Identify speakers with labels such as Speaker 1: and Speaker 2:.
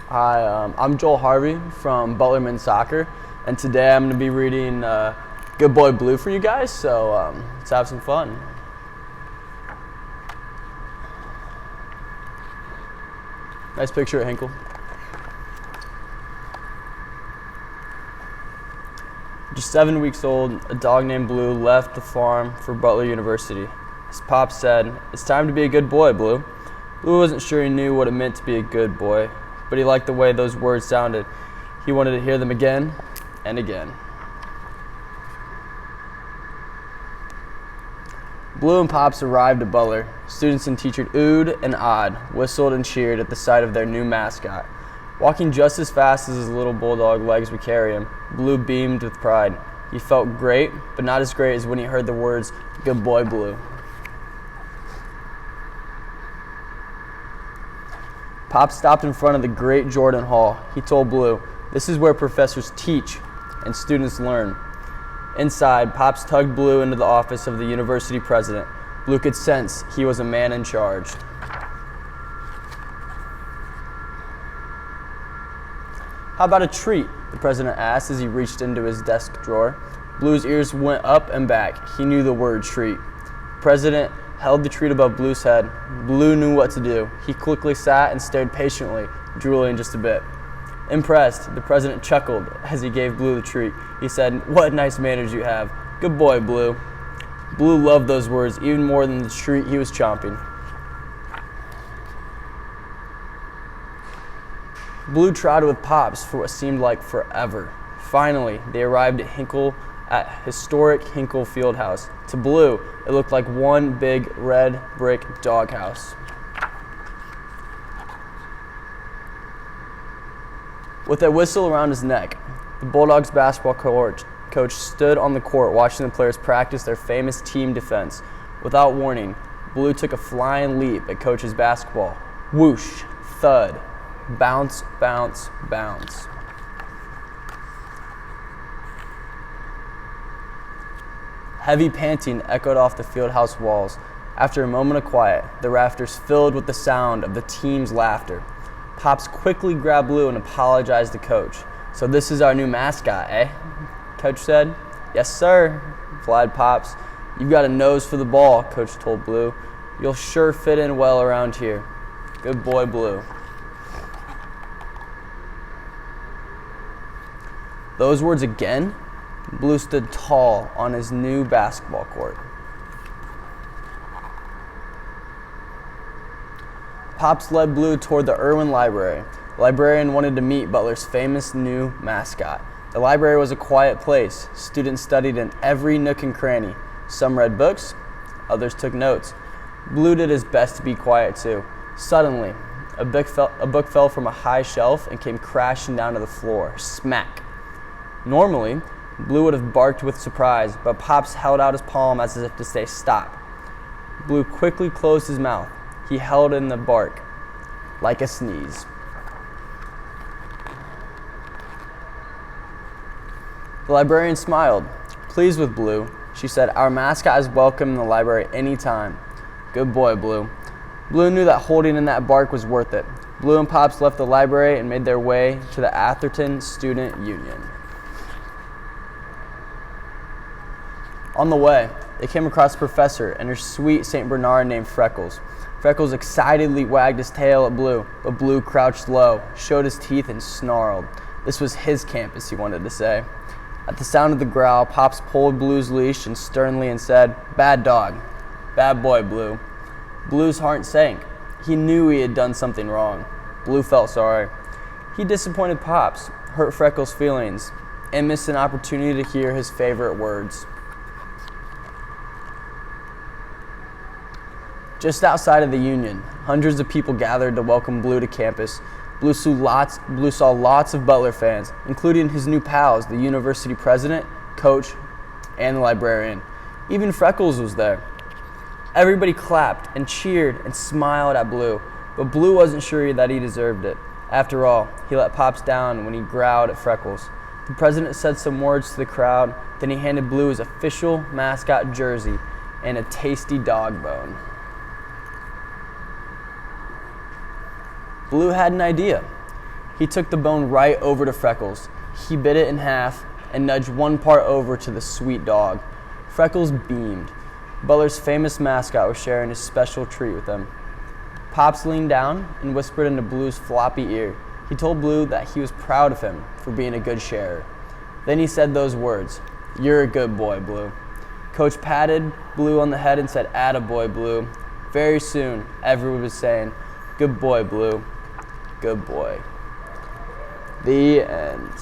Speaker 1: Hi, I'm Joel Harvey from Butler Men's Soccer, and today I'm going to be reading Good Boy Blue for you guys, so let's have some fun. Nice picture of Hinkle. Just 7 weeks old, a dog named Blue left the farm for Butler University. His pop said, "It's time to be a good boy, Blue." Blue wasn't sure he knew what it meant to be a good boy, but he liked the way those words sounded. He wanted to hear them again and again. Blue and Pops arrived at Butler. Students and teachers oohed and awed, whistled and cheered at the sight of their new mascot. Walking just as fast as his little bulldog legs would carry him, Blue beamed with pride. He felt great, but not as great as when he heard the words, "Good boy, Blue." Pop stopped in front of the great Jordan Hall. He told Blue, "This is where professors teach and students learn." Inside, Pops tugged Blue into the office of the university president. Blue could sense he was a man in charge. "How about a treat?" the president asked as he reached into his desk drawer. Blue's ears went up and back. He knew the word treat. The president held the treat above Blue's head. Blue knew what to do. He quickly sat and stared patiently, drooling just a bit. Impressed, the president chuckled as he gave Blue the treat. He said, "What nice manners you have. Good boy, Blue." Blue loved those words even more than the treat he was chomping. Blue trotted with Pops for what seemed like forever. Finally, they arrived at historic Hinkle Fieldhouse. To Blue, it looked like one big red brick doghouse. With a whistle around his neck, the Bulldogs basketball coach stood on the court watching the players practice their famous team defense. Without warning, Blue took a flying leap at Coach's basketball. Whoosh, thud, bounce, bounce, bounce. Heavy panting echoed off the fieldhouse walls. After a moment of quiet, the rafters filled with the sound of the team's laughter. Pops quickly grabbed Blue and apologized to Coach. "So this is our new mascot, eh?" Coach said. "Yes, sir," replied Pops. "You've got a nose for the ball," Coach told Blue. "You'll sure fit in well around here. Good boy, Blue." Those words again? Blue stood tall on his new basketball court. Pops led Blue toward the Irwin Library. The librarian wanted to meet Butler's famous new mascot. The library was a quiet place. Students studied in every nook and cranny. Some read books, others took notes. Blue did his best to be quiet too. Suddenly, a book fell from a high shelf and came crashing down to the floor. Smack. Normally, Blue would have barked with surprise, but Pops held out his palm as if to say stop. Blue quickly closed his mouth. He held in the bark like a sneeze. The librarian smiled. Pleased with Blue, she said, "Our mascot is welcome in the library anytime." Good boy, Blue. Blue knew that holding in that bark was worth it. Blue and Pops left the library and made their way to the Atherton Student Union. On the way, they came across a professor and her sweet St. Bernard named Freckles. Freckles excitedly wagged his tail at Blue, but Blue crouched low, showed his teeth, and snarled. This was his campus, he wanted to say. At the sound of the growl, Pops pulled Blue's leash and sternly said, "Bad dog. Bad boy, Blue." Blue's heart sank. He knew he had done something wrong. Blue felt sorry. He disappointed Pops, hurt Freckles' feelings, and missed an opportunity to hear his favorite words. Just outside of the Union, hundreds of people gathered to welcome Blue to campus. Blue saw lots of Butler fans, including his new pals, the university president, coach, and the librarian. Even Freckles was there. Everybody clapped and cheered and smiled at Blue, but Blue wasn't sure that he deserved it. After all, he let Pops down when he growled at Freckles. The president said some words to the crowd, then he handed Blue his official mascot jersey and a tasty dog bone. Blue had an idea. He took the bone right over to Freckles. He bit it in half and nudged one part over to the sweet dog. Freckles beamed. Butler's famous mascot was sharing his special treat with them. Pops leaned down and whispered into Blue's floppy ear. He told Blue that he was proud of him for being a good sharer. Then he said those words, "You're a good boy, Blue." Coach patted Blue on the head and said, "Attaboy, Blue." Very soon, everyone was saying, "Good boy, Blue. Good boy." The end.